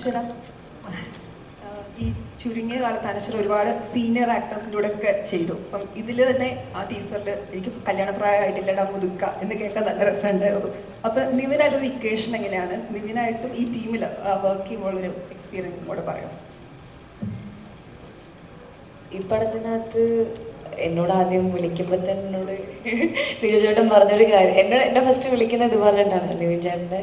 അനശ്വര, ഈ ചുരുങ്ങിയ കാലത്ത് അനശ്വര ഒരുപാട് സീനിയർ ആക്ടേഴ്സിൻ്റെ കൂടെ ഒക്കെ ചെയ്തു. അപ്പം ഇതിൽ തന്നെ ആ ടീച്ചറിൽ എനിക്ക് കല്യാണപ്രായമായിട്ടില്ലടാ മുതുക്ക എന്ന് കേൾക്കാൻ നല്ല രസമുണ്ടായിരുന്നു. അപ്പം നിവിനായിട്ടൊരു ഇക്വേഷൻ എങ്ങനെയാണ്, നിവിനായിട്ടും ഈ ടീമിൽ വർക്ക് ചെയ്യുമ്പോൾ ഒരു എക്സ്പീരിയൻസും കൂടെ പറയാം. ഈ പടത്തിനകത്ത് എന്നോട് ആദ്യം വിളിക്കുമ്പോൾ തന്നെ എന്നോട് നിവിൻ ചേട്ടൻ പറഞ്ഞൊരു കാര്യം, എന്നെ ഫസ്റ്റ് വിളിക്കുന്നത് ഇത് പറഞ്ഞിട്ടാണ്, നിവിൻ ചേട്ടൻ്റെ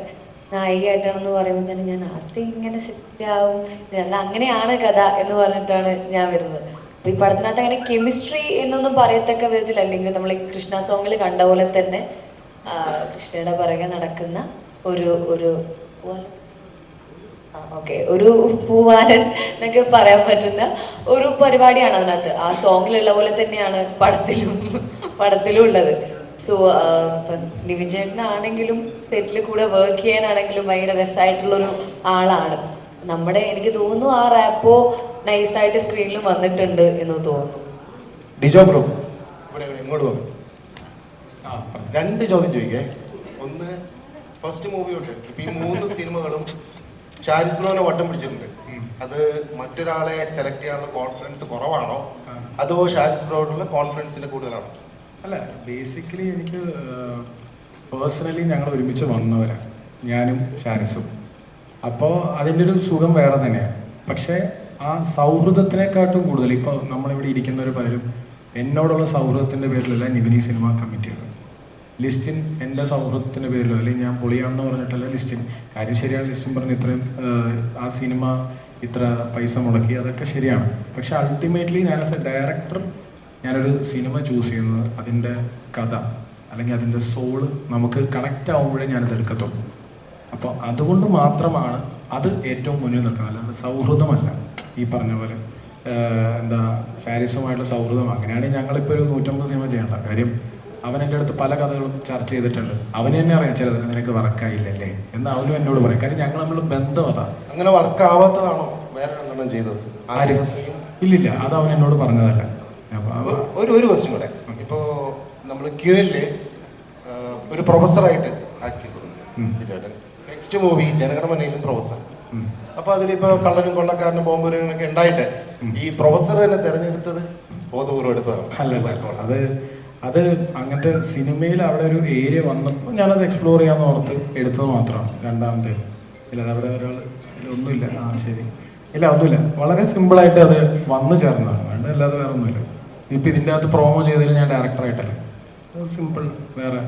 നായികയായിട്ടാണെന്ന് പറയുമ്പോൾ തന്നെ ഞാൻ ആദ്യം ഇങ്ങനെ സെറ്റാവും, അല്ല അങ്ങനെയാണ് കഥ എന്ന് പറഞ്ഞിട്ടാണ് ഞാൻ വരുന്നത്. അപ്പോൾ ഈ പടത്തിനകത്ത് അങ്ങനെ കെമിസ്ട്രി എന്നൊന്നും പറയത്തക്ക വിധത്തിൽ, അല്ലെങ്കിൽ നമ്മൾ ഈ കൃഷ്ണ സോങ്ങിൽ കണ്ട പോലെ തന്നെ കൃഷ്ണയുടെ പുറകെ നടക്കുന്ന ഒരു ഒരു പൂവാലൻ എന്നൊക്കെ പറയാൻ പറ്റുന്ന ഒരു പരിപാടിയാണ് അതിനകത്ത്. ആ സോങ്ങിലുള്ള പോലെ തന്നെയാണ് പടത്തിലും ഉള്ളത്. സോ ഇപ്പം നിവിൻ ചേട്ടനാണെങ്കിലും സെറ്റിൽ കൂടെ വർക്ക് ചെയ്യാനാണെങ്കിലും ഭയങ്കര രസമായിട്ടുള്ളൊരു ആളാണ്. എനിക്ക് തോന്നുന്നു ആ റാപ്പോ നൈസായിട്ട് സ്ക്രീനിൽ വന്നിട്ടുണ്ട് എന്ന് തോന്നുന്നു. ഡിജോ ബ്രോ ഇങ്ങോട്ട് പോകും. രണ്ട് ചോദ്യം ചോദിക്കേ. ഒന്ന്, ഫസ്റ്റ് മൂവി തൊട്ട് ഇപ്പൊ ഈ 3 സിനിമകളും ഷാരിസ് ബ്രോനെ വട്ടം പിടിച്ചിട്ടുണ്ട്. അത് മറ്റൊരാളെ സെലക്ട് ചെയ്യാനുള്ള കോൺഫിഡൻസ് കുറവാണോ, അതോ ഷാരിസ് ബ്രോയോടുള്ള കോൺഫിഡൻസിന്റെ കൂടുതലാണോ? അല്ല, ബേസിക്കലി എനിക്ക് പേഴ്സണലി ഞങ്ങൾ ഒരുമിച്ച് വന്നവരാണ്, ഞാനും ഷാരിസും. അപ്പോൾ അതിൻ്റെ ഒരു സുഖം വേറെ തന്നെയാണ്. പക്ഷേ ആ സൗഹൃദത്തിനെക്കാട്ടും കൂടുതൽ ഇപ്പോൾ നമ്മളിവിടെ ഇരിക്കുന്നവർ പലരും എന്നോടുള്ള സൗഹൃദത്തിൻ്റെ പേരിലല്ല നിവിൻ ഈ സിനിമ കമ്മിറ്റ് ചെയ്തത്. ലിസ്റ്റിൻ എൻ്റെ സൗഹൃദത്തിൻ്റെ പേരിലോ അല്ലെങ്കിൽ ഞാൻ പൊളിയാണെന്ന് പറഞ്ഞിട്ടല്ല ലിസ്റ്റിൻ. കാര്യം ശരിയാണ്, ലിസ്റ്റിൻ പറഞ്ഞ് ഇത്രയും ആ സിനിമ ഇത്ര പൈസ മുടക്കി, അതൊക്കെ ശരിയാണ്. പക്ഷെ അൾട്ടിമേറ്റ്ലി ഞാൻ ആസ് എ ഡയറക്ടർ ഞാനൊരു സിനിമ ചൂസ് ചെയ്യുന്നത് അതിൻ്റെ കഥ അല്ലെങ്കിൽ അതിൻ്റെ സോള് നമുക്ക് കണക്റ്റ് ആകുമ്പോഴേ ഞാനത് എടുക്കത്തുള്ളൂ. അപ്പോൾ അതുകൊണ്ട് മാത്രമാണ് അത് ഏറ്റവും മുന്നിൽ നിൽക്കുന്നത്. അല്ലാതെ സൗഹൃദമല്ല ഈ പറഞ്ഞ പോലെ ഷാരിസുമായിട്ടുള്ള സൗഹൃദം. അങ്ങനെയാണെങ്കിൽ ഞങ്ങളിപ്പോൾ ഒരു 150 സിനിമ ചെയ്യേണ്ട കാര്യം. അവൻ എൻ്റെ അടുത്ത് പല കഥകളും ചർച്ച ചെയ്തിട്ടുണ്ട്. അവന് തന്നെ അറിയാം ചിലത് നിനക്ക് വർക്കായില്ലല്ലേ എന്ന് അവനും എന്നോട് പറയും. കാര്യം ഞങ്ങൾ നമ്മൾ ബന്ധം അതാ. അങ്ങനെ വർക്കാവാത്തതാണോ വേറെ രണ്ടെണ്ണം ചെയ്തത്? ഇല്ലില്ല, അത് അവൻ എന്നോട് പറഞ്ഞതല്ല. ഒരു ക്വസ്റ്റ്യൻ കൂടെ. ഇപ്പോൾ നമ്മൾ ക്യൂഎല്ല് ഒരു പ്രൊഫസറായിട്ട് ആക്ട് ചെയ്തിട്ടുണ്ട്. നെക്സ്റ്റ് മൂവി ജനഗണമനയിലും പ്രൊഫസർ. അപ്പൊ അതിലിപ്പോ കള്ളനും കൊള്ളക്കാരനും ബോംബുരനൊക്കെ ഉണ്ടായിട്ട് ഈ പ്രൊഫസർ തന്നെ തെരഞ്ഞെടുത്തത് ബോധപൂർവ്വം എടുത്തതാണ്? അല്ല, അത് അങ്ങനത്തെ സിനിമയിൽ അവിടെ ഒരു ഏരിയ വന്നപ്പോൾ ഞാനത് എക്സ്പ്ലോർ ചെയ്യാമെന്ന് ഓർത്ത് എടുത്തത് മാത്രമാണ്. രണ്ടാമത്തെ ഇല്ല, അവിടെ ഒരാൾ ഒന്നുമില്ല. ശരി, ഇല്ല ഒന്നുമില്ല. വളരെ സിമ്പിളായിട്ട് അത് വന്നു ചേർന്നതാണ്, അല്ലാതെ വേറെ ഒന്നുമില്ല. ഇപ്പം ഇതിൻ്റെ അകത്ത് പ്രോമോ ചെയ്തതിൽ ഞാൻ ഡയറക്ടറായിട്ടല്ല, സിമ്പിൾ വേറെ